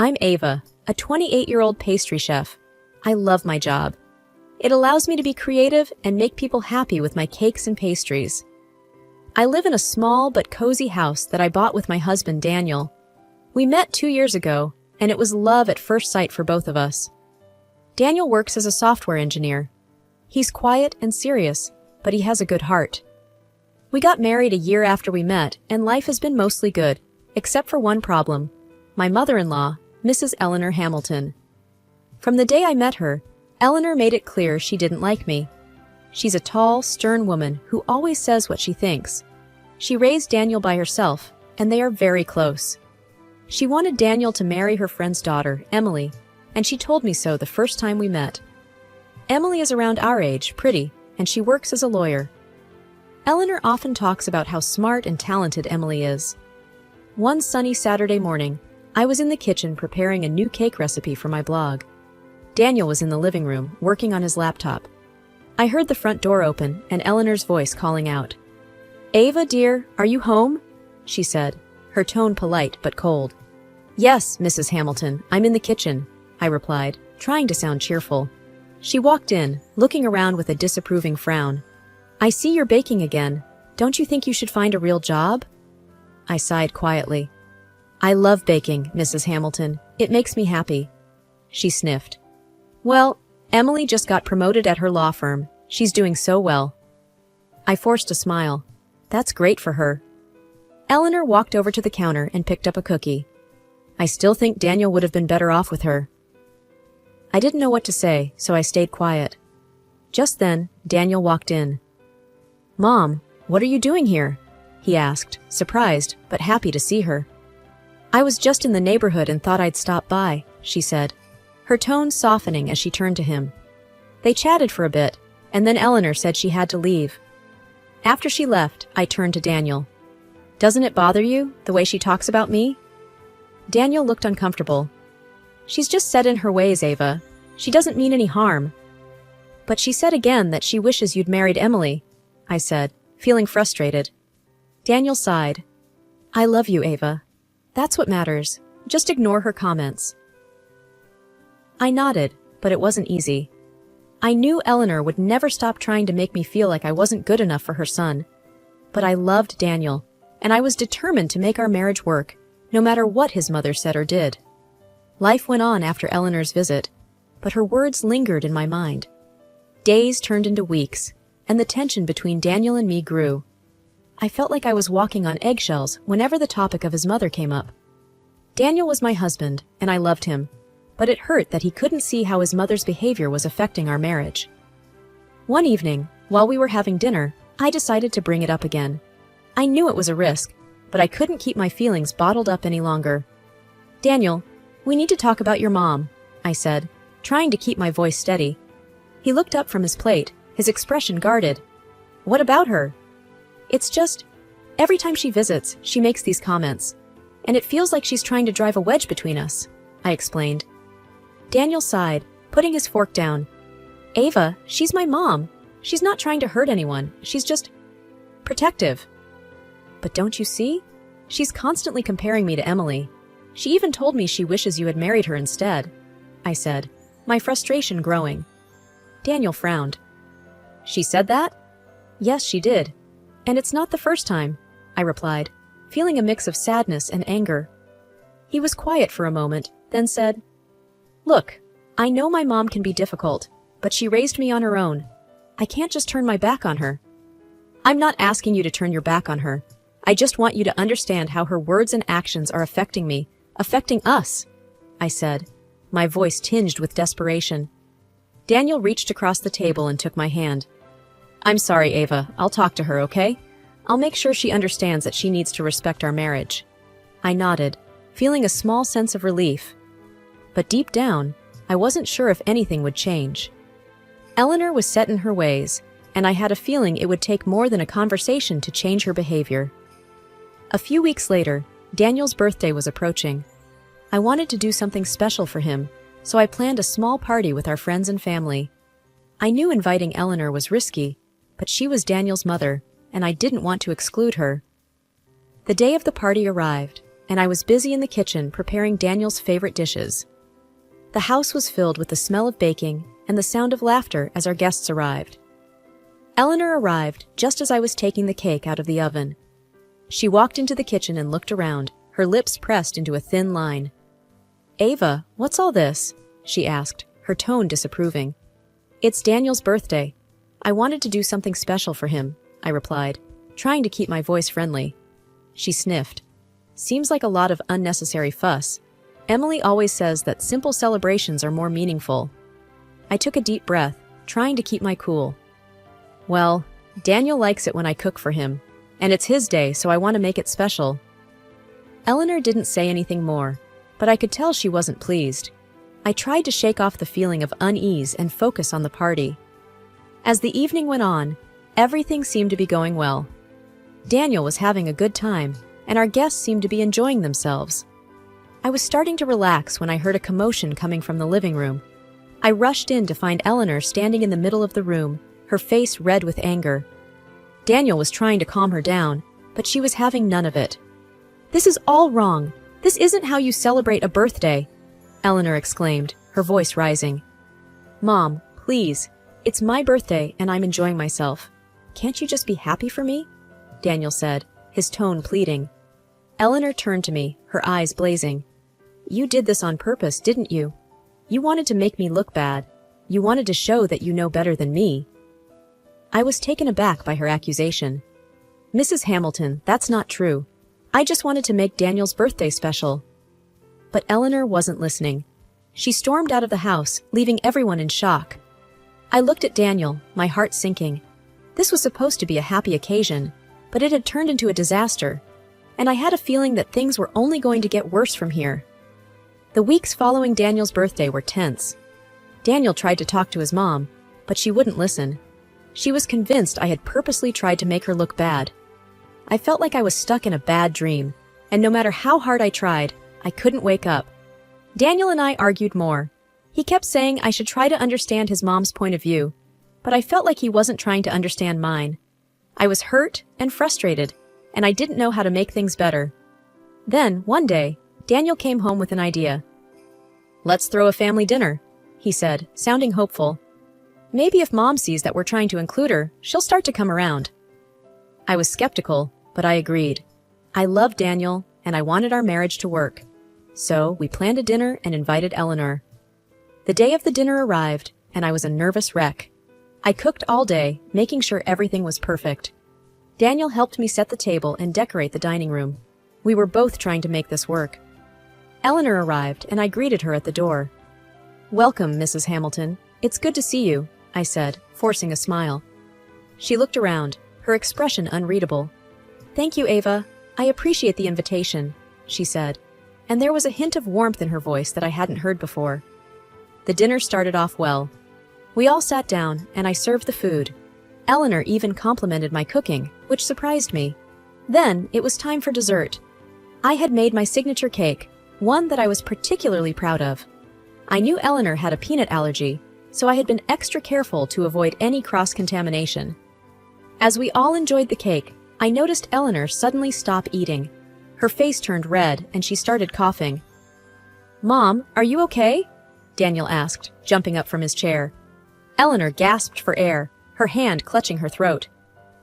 I'm Ava, a 28-year-old pastry chef. I love my job. It allows me to be creative and make people happy with my cakes and pastries. I live in a small but cozy house that I bought with my husband, Daniel. We met 2 years ago, and it was love at first sight for both of us. Daniel works as a software engineer. He's quiet and serious, but he has a good heart. We got married a year after we met, and life has been mostly good, except for one problem: my mother-in-law, Mrs. Eleanor Hamilton. From the day I met her, Eleanor made it clear she didn't like me. She's a tall, stern woman who always says what she thinks. She raised Daniel by herself, and they are very close. She wanted Daniel to marry her friend's daughter, Emily, and she told me so the first time we met. Emily is around our age, pretty, and she works as a lawyer. Eleanor often talks about how smart and talented Emily is. One sunny Saturday morning, I was in the kitchen preparing a new cake recipe for my blog. Daniel was in the living room, working on his laptop. I heard the front door open and Eleanor's voice calling out. "Ava, dear, are you home?" she said, her tone polite but cold. "Yes, Mrs. Hamilton, I'm in the kitchen," I replied, trying to sound cheerful. She walked in, looking around with a disapproving frown. "I see you're baking again. Don't you think you should find a real job?" I sighed quietly. "I love baking, Mrs. Hamilton. It makes me happy." She sniffed. "Well, Emily just got promoted at her law firm. She's doing so well." I forced a smile. "That's great for her." Eleanor walked over to the counter and picked up a cookie. "I still think Daniel would have been better off with her." I didn't know what to say, so I stayed quiet. Just then, Daniel walked in. "Mom, what are you doing here?" he asked, surprised but happy to see her. "I was just in the neighborhood and thought I'd stop by," she said, her tone softening as she turned to him. They chatted for a bit, and then Eleanor said she had to leave. After she left, I turned to Daniel. "Doesn't it bother you, the way she talks about me?" Daniel looked uncomfortable. "She's just set in her ways, Ava. She doesn't mean any harm." "But she said again that she wishes you'd married Emily," I said, feeling frustrated. Daniel sighed. "I love you, Ava. That's what matters. Just ignore her comments." I nodded, but it wasn't easy. I knew Eleanor would never stop trying to make me feel like I wasn't good enough for her son. But I loved Daniel, and I was determined to make our marriage work, no matter what his mother said or did. Life went on after Eleanor's visit, but her words lingered in my mind. Days turned into weeks, and the tension between Daniel and me grew. I felt like I was walking on eggshells whenever the topic of his mother came up. Daniel was my husband, and I loved him, but it hurt that he couldn't see how his mother's behavior was affecting our marriage. One evening, while we were having dinner, I decided to bring it up again. I knew it was a risk, but I couldn't keep my feelings bottled up any longer. "Daniel, we need to talk about your mom," I said, trying to keep my voice steady. He looked up from his plate, his expression guarded. "What about her?" "It's just, every time she visits, she makes these comments, and it feels like she's trying to drive a wedge between us," I explained. Daniel sighed, putting his fork down. "Ava, she's my mom. She's not trying to hurt anyone. She's just protective." "But don't you see? She's constantly comparing me to Emily. She even told me she wishes you had married her instead," I said, my frustration growing. Daniel frowned. "She said that?" "Yes, she did. And it's not the first time," I replied, feeling a mix of sadness and anger. He was quiet for a moment, then said, "Look, I know my mom can be difficult, but she raised me on her own. I can't just turn my back on her." "I'm not asking you to turn your back on her. I just want you to understand how her words and actions are affecting me, affecting us," I said, my voice tinged with desperation. Daniel reached across the table and took my hand. "I'm sorry, Ava. I'll talk to her, okay? I'll make sure she understands that she needs to respect our marriage." I nodded, feeling a small sense of relief. But deep down, I wasn't sure if anything would change. Eleanor was set in her ways, and I had a feeling it would take more than a conversation to change her behavior. A few weeks later, Daniel's birthday was approaching. I wanted to do something special for him, so I planned a small party with our friends and family. I knew inviting Eleanor was risky, but she was Daniel's mother, and I didn't want to exclude her. The day of the party arrived, and I was busy in the kitchen preparing Daniel's favorite dishes. The house was filled with the smell of baking and the sound of laughter as our guests arrived. Eleanor arrived just as I was taking the cake out of the oven. She walked into the kitchen and looked around, her lips pressed into a thin line. "Ava, what's all this?" she asked, her tone disapproving. "It's Daniel's birthday. I wanted to do something special for him," I replied, trying to keep my voice friendly. She sniffed. "Seems like a lot of unnecessary fuss. Emily always says that simple celebrations are more meaningful." I took a deep breath, trying to keep my cool. "Well, Daniel likes it when I cook for him, and it's his day, so I want to make it special." Eleanor didn't say anything more, but I could tell she wasn't pleased. I tried to shake off the feeling of unease and focus on the party. As the evening went on, everything seemed to be going well. Daniel was having a good time, and our guests seemed to be enjoying themselves. I was starting to relax when I heard a commotion coming from the living room. I rushed in to find Eleanor standing in the middle of the room, her face red with anger. Daniel was trying to calm her down, but she was having none of it. "This is all wrong. This isn't how you celebrate a birthday," Eleanor exclaimed, her voice rising. "Mom, please. It's my birthday and I'm enjoying myself. Can't you just be happy for me?" Daniel said, his tone pleading. Eleanor turned to me, her eyes blazing. "You did this on purpose, didn't you? You wanted to make me look bad. You wanted to show that you know better than me." I was taken aback by her accusation. "Mrs. Hamilton, that's not true. I just wanted to make Daniel's birthday special." But Eleanor wasn't listening. She stormed out of the house, leaving everyone in shock. I looked at Daniel, my heart sinking. This was supposed to be a happy occasion, but it had turned into a disaster, and I had a feeling that things were only going to get worse from here. The weeks following Daniel's birthday were tense. Daniel tried to talk to his mom, but she wouldn't listen. She was convinced I had purposely tried to make her look bad. I felt like I was stuck in a bad dream, and no matter how hard I tried, I couldn't wake up. Daniel and I argued more. He kept saying I should try to understand his mom's point of view, but I felt like he wasn't trying to understand mine. I was hurt and frustrated, and I didn't know how to make things better. Then, one day, Daniel came home with an idea. "Let's throw a family dinner," he said, sounding hopeful. "Maybe if Mom sees that we're trying to include her, she'll start to come around." I was skeptical, but I agreed. I loved Daniel, and I wanted our marriage to work. So we planned a dinner and invited Eleanor. The day of the dinner arrived, and I was a nervous wreck. I cooked all day, making sure everything was perfect. Daniel helped me set the table and decorate the dining room. We were both trying to make this work. Eleanor arrived, and I greeted her at the door. "Welcome, Mrs. Hamilton. It's good to see you," I said, forcing a smile. She looked around, her expression unreadable. "Thank you, Ava. I appreciate the invitation," she said, and there was a hint of warmth in her voice that I hadn't heard before. The dinner started off well. We all sat down, and I served the food. Eleanor even complimented my cooking, which surprised me. Then it was time for dessert. I had made my signature cake, one that I was particularly proud of. I knew Eleanor had a peanut allergy, so I had been extra careful to avoid any cross-contamination. As we all enjoyed the cake, I noticed Eleanor suddenly stop eating. Her face turned red, and she started coughing. "Mom, are you okay?" Daniel asked, jumping up from his chair. Eleanor gasped for air, her hand clutching her throat.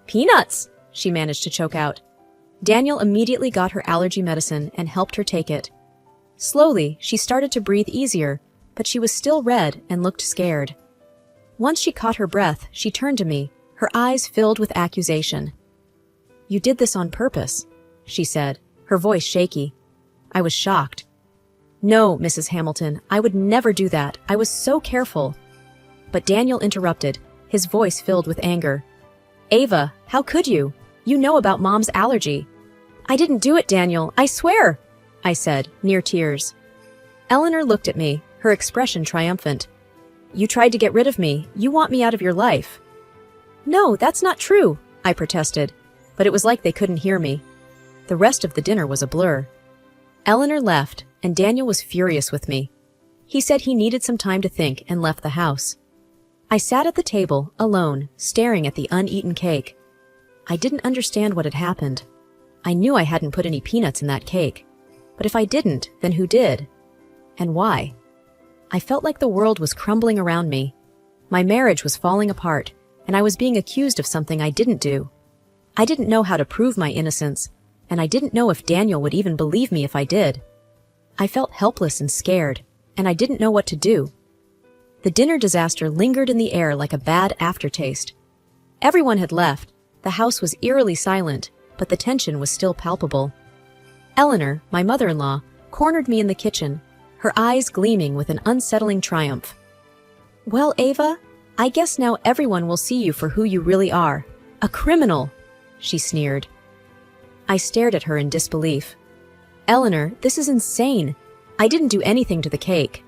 "Peanuts!" she managed to choke out. Daniel immediately got her allergy medicine and helped her take it. Slowly, she started to breathe easier, but she was still red and looked scared. Once she caught her breath, she turned to me, her eyes filled with accusation. "You did this on purpose," she said, her voice shaky. I was shocked. "No, Mrs. Hamilton, I would never do that. I was so careful." But Daniel interrupted, his voice filled with anger. "Ava, how could you? You know about Mom's allergy." "I didn't do it, Daniel, I swear," I said, near tears. Eleanor looked at me, her expression triumphant. "You tried to get rid of me. You want me out of your life." "No, that's not true," I protested, but it was like they couldn't hear me. The rest of the dinner was a blur. Eleanor left, and Daniel was furious with me. He said he needed some time to think and left the house. I sat at the table, alone, staring at the uneaten cake. I didn't understand what had happened. I knew I hadn't put any peanuts in that cake. But if I didn't, then who did? And why? I felt like the world was crumbling around me. My marriage was falling apart, and I was being accused of something I didn't do. I didn't know how to prove my innocence, and I didn't know if Daniel would even believe me if I did. I felt helpless and scared, and I didn't know what to do. The dinner disaster lingered in the air like a bad aftertaste. Everyone had left. The house was eerily silent, but the tension was still palpable. Eleanor, my mother-in-law, cornered me in the kitchen, her eyes gleaming with an unsettling triumph. "Well, Ava, I guess now everyone will see you for who you really are. A criminal," she sneered. I stared at her in disbelief. "Eleanor, this is insane. I didn't do anything to the cake."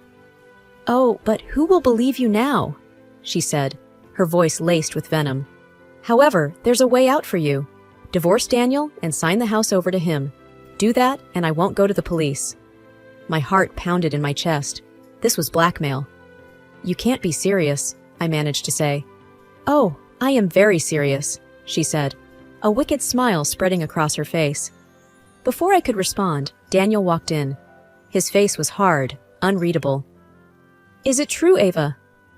"Oh, but who will believe you now?" she said, her voice laced with venom. "However, there's a way out for you. Divorce Daniel and sign the house over to him. Do that, and I won't go to the police." My heart pounded in my chest. This was blackmail. "You can't be serious," I managed to say. "Oh, I am very serious," she said, a wicked smile spreading across her face. Before I could respond, Daniel walked in. His face was hard, unreadable. "Is it true, Ava?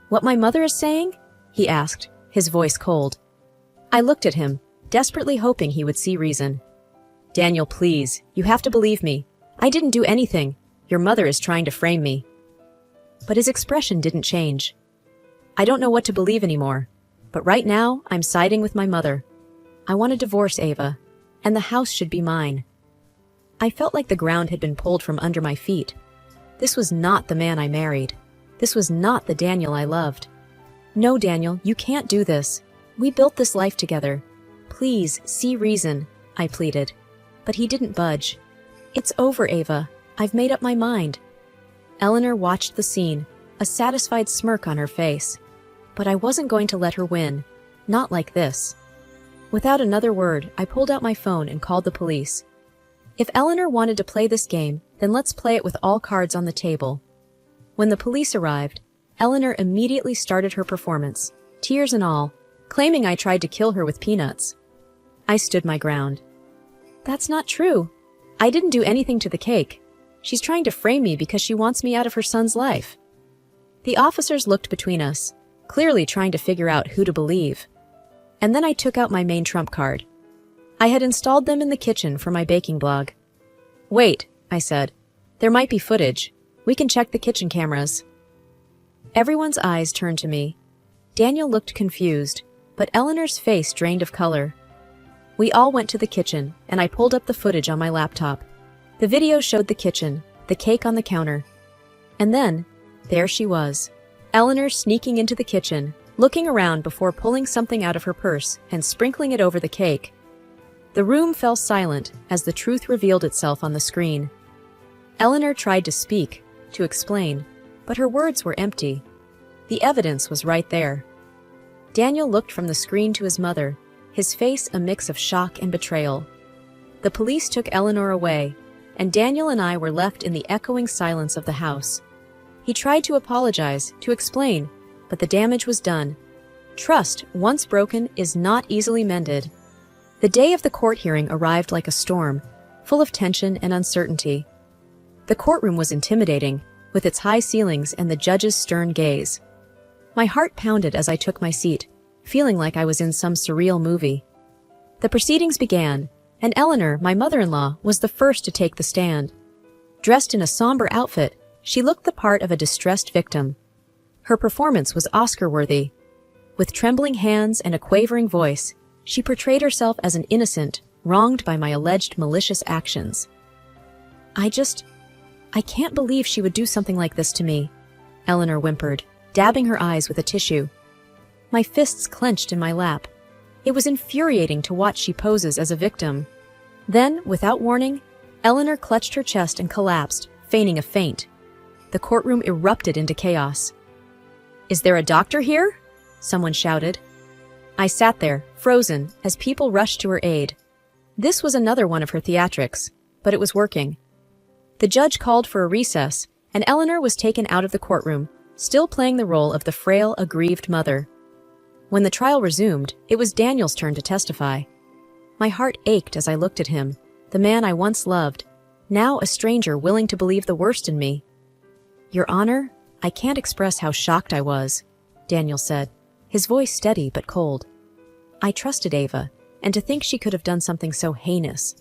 What my mother is saying?" he asked, his voice cold. I looked at him, desperately hoping he would see reason. "Daniel, please, you have to believe me. I didn't do anything. Your mother is trying to frame me." But his expression didn't change. "I don't know what to believe anymore, but right now I'm siding with my mother. I want a divorce, Ava, and the house should be mine." I felt like the ground had been pulled from under my feet. This was not the man I married. This was not the Daniel I loved. "No, Daniel, you can't do this. We built this life together. Please, see reason," I pleaded. But he didn't budge. "It's over, Ava. I've made up my mind." Eleanor watched the scene, a satisfied smirk on her face. But I wasn't going to let her win. Not like this. Without another word, I pulled out my phone and called the police. If Eleanor wanted to play this game, then let's play it with all cards on the table. When the police arrived, Eleanor immediately started her performance, tears and all, claiming I tried to kill her with peanuts. I stood my ground. "That's not true. I didn't do anything to the cake. She's trying to frame me because she wants me out of her son's life." The officers looked between us, clearly trying to figure out who to believe. And then I took out my main trump card. I had installed them in the kitchen for my baking blog. "Wait," I said. "There might be footage. We can check the kitchen cameras." Everyone's eyes turned to me. Daniel looked confused, but Eleanor's face drained of color. We all went to the kitchen, and I pulled up the footage on my laptop. The video showed the kitchen, the cake on the counter. And then, there she was, Eleanor sneaking into the kitchen, looking around before pulling something out of her purse and sprinkling it over the cake. The room fell silent as the truth revealed itself on the screen. Eleanor tried to speak, to explain, but her words were empty. The evidence was right there. Daniel looked from the screen to his mother, his face a mix of shock and betrayal. The police took Eleanor away, and Daniel and I were left in the echoing silence of the house. He tried to apologize, to explain, but the damage was done. Trust, once broken, is not easily mended. The day of the court hearing arrived like a storm, full of tension and uncertainty. The courtroom was intimidating, with its high ceilings and the judge's stern gaze. My heart pounded as I took my seat, feeling like I was in some surreal movie. The proceedings began, and Eleanor, my mother-in-law, was the first to take the stand. Dressed in a somber outfit, she looked the part of a distressed victim. Her performance was Oscar-worthy. With trembling hands and a quavering voice, she portrayed herself as an innocent, wronged by my alleged malicious actions. I can't believe she would do something like this to me," Eleanor whimpered, dabbing her eyes with a tissue. My fists clenched in my lap. It was infuriating to watch she poses as a victim. Then, without warning, Eleanor clutched her chest and collapsed, feigning a faint. The courtroom erupted into chaos. "Is there a doctor here?" someone shouted. I sat there, frozen, as people rushed to her aid. This was another one of her theatrics, but it was working. The judge called for a recess, and Eleanor was taken out of the courtroom, still playing the role of the frail, aggrieved mother. When the trial resumed, it was Daniel's turn to testify. My heart ached as I looked at him, the man I once loved, Now a stranger willing to believe the worst in me. Your Honor, I can't express how shocked I was, Daniel said, his voice steady but cold. I trusted Ava, and to think she could have done something so heinous.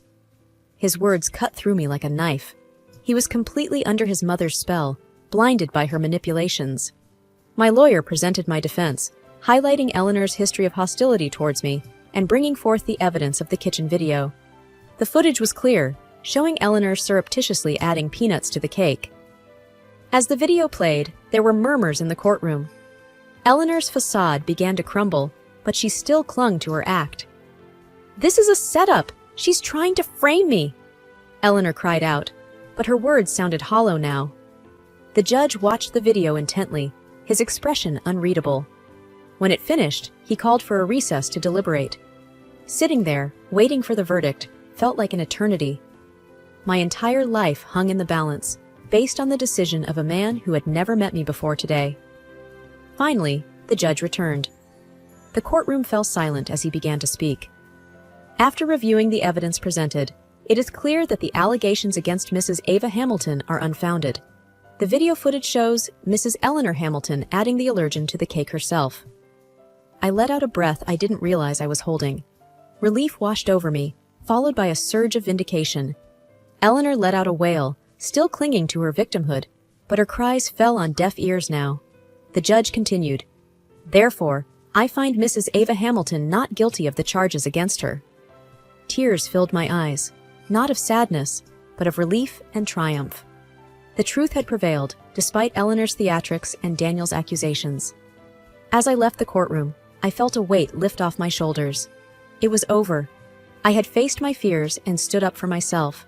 His words cut through me like a knife. He was completely under his mother's spell, blinded by her manipulations. My lawyer presented my defense, highlighting Eleanor's history of hostility towards me and bringing forth the evidence of the kitchen video. The footage was clear, showing Eleanor surreptitiously adding peanuts to the cake. As the video played, there were murmurs in the courtroom. Eleanor's facade began to crumble, but she still clung to her act. "This is a setup! She's trying to frame me!" Eleanor cried out, but her words sounded hollow now. The judge watched the video intently, his expression unreadable. When it finished, he called for a recess to deliberate. Sitting there, waiting for the verdict, felt like an eternity. My entire life hung in the balance, based on the decision of a man who had never met me before today. Finally, the judge returned. The courtroom fell silent as he began to speak. After reviewing the evidence presented, it is clear that the allegations against Mrs. Ava Hamilton are unfounded. The video footage shows Mrs. Eleanor Hamilton adding the allergen to the cake herself. I let out a breath I didn't realize I was holding. Relief washed over me, followed by a surge of vindication. Eleanor let out a wail, still clinging to her victimhood, but her cries fell on deaf ears now. The judge continued, "Therefore, I find Mrs. Ava Hamilton not guilty of the charges against her." Tears filled my eyes, not of sadness, but of relief and triumph. The truth had prevailed, despite Eleanor's theatrics and Daniel's accusations. As I left the courtroom, I felt a weight lift off my shoulders. It was over. I had faced my fears and stood up for myself.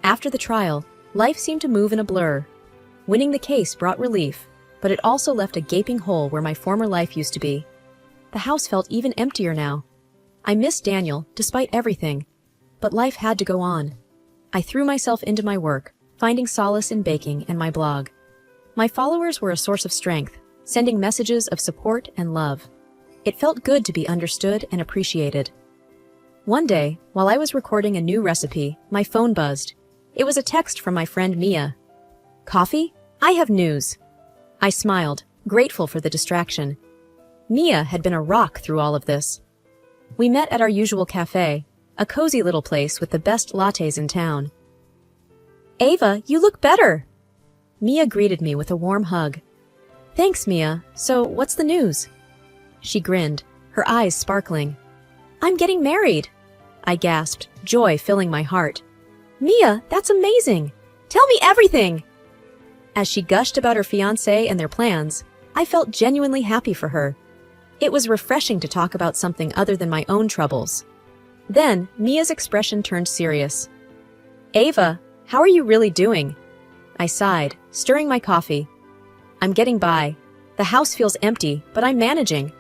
After the trial, life seemed to move in a blur. Winning the case brought relief, but it also left a gaping hole where my former life used to be. The house felt even emptier now. I missed Daniel, despite everything, but life had to go on. I threw myself into my work, finding solace in baking and my blog. My followers were a source of strength, sending messages of support and love. It felt good to be understood and appreciated. One day, while I was recording a new recipe, my phone buzzed. It was a text from my friend Mia. "Coffee? I have news." I smiled, grateful for the distraction. Mia had been a rock through all of this. We met at our usual cafe, a cozy little place with the best lattes in town. "Ava, you look better!" Mia greeted me with a warm hug. "Thanks, Mia. So, what's the news?" She grinned, her eyes sparkling. "I'm getting married!" I gasped, joy filling my heart. "Mia, that's amazing! Tell me everything!" As she gushed about her fiancé and their plans, I felt genuinely happy for her. It was refreshing to talk about something other than my own troubles. Then, Mia's expression turned serious. "Ava, how are you really doing?" I sighed, stirring my coffee. "I'm getting by. The house feels empty, but I'm managing."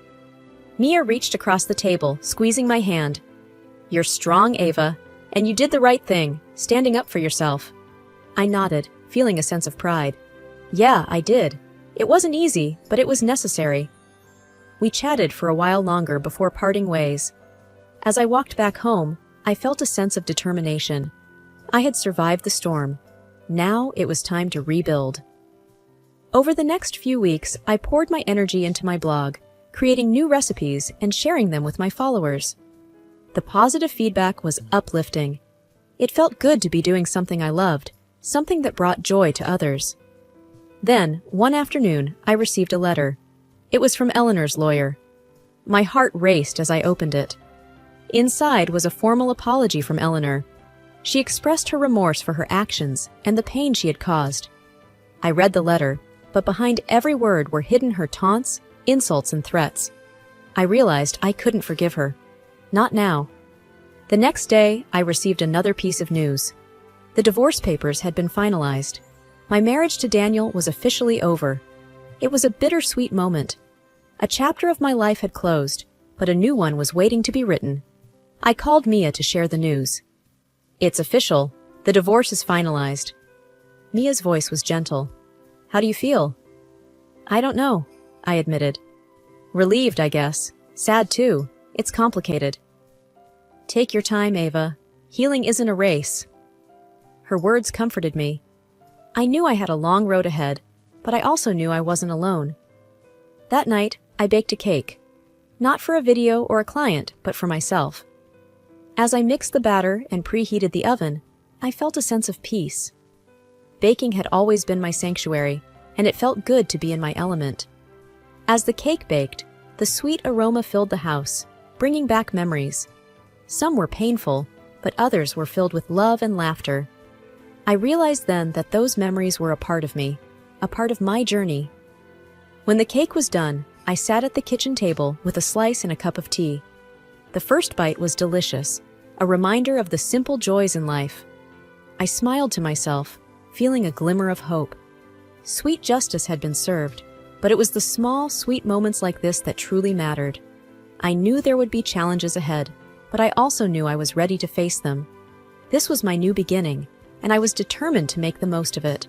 Mia reached across the table, squeezing my hand. "You're strong, Ava, and you did the right thing, standing up for yourself." I nodded, feeling a sense of pride. "Yeah, I did. It wasn't easy, but it was necessary." We chatted for a while longer before parting ways. As I walked back home, I felt a sense of determination. I had survived the storm. Now it was time to rebuild. Over the next few weeks, I poured my energy into my blog, creating new recipes and sharing them with my followers. The positive feedback was uplifting. It felt good to be doing something I loved, something that brought joy to others. Then, one afternoon, I received a letter. It was from Eleanor's lawyer. My heart raced as I opened it. Inside was a formal apology from Eleanor. She expressed her remorse for her actions and the pain she had caused. I read the letter, but behind every word were hidden her taunts, insults, and threats. I realized I couldn't forgive her. Not now. The next day, I received another piece of news. The divorce papers had been finalized. My marriage to Daniel was officially over. It was a bittersweet moment. A chapter of my life had closed, but a new one was waiting to be written. I called Mia to share the news. "It's official. The divorce is finalized." Mia's voice was gentle. "How do you feel?" "I don't know," I admitted. "Relieved, I guess. Sad, too. It's complicated." "Take your time, Ava. Healing isn't a race." Her words comforted me. I knew I had a long road ahead, but I also knew I wasn't alone. That night, I baked a cake. Not for a video or a client, but for myself. As I mixed the batter and preheated the oven, I felt a sense of peace. Baking had always been my sanctuary, and it felt good to be in my element. As the cake baked, the sweet aroma filled the house, bringing back memories. Some were painful, but others were filled with love and laughter. I realized then that those memories were a part of me, a part of my journey. When the cake was done, I sat at the kitchen table with a slice and a cup of tea. The first bite was delicious, a reminder of the simple joys in life. I smiled to myself, feeling a glimmer of hope. Sweet justice had been served, but it was the small, sweet moments like this that truly mattered. I knew there would be challenges ahead, but I also knew I was ready to face them. This was my new beginning, and I was determined to make the most of it.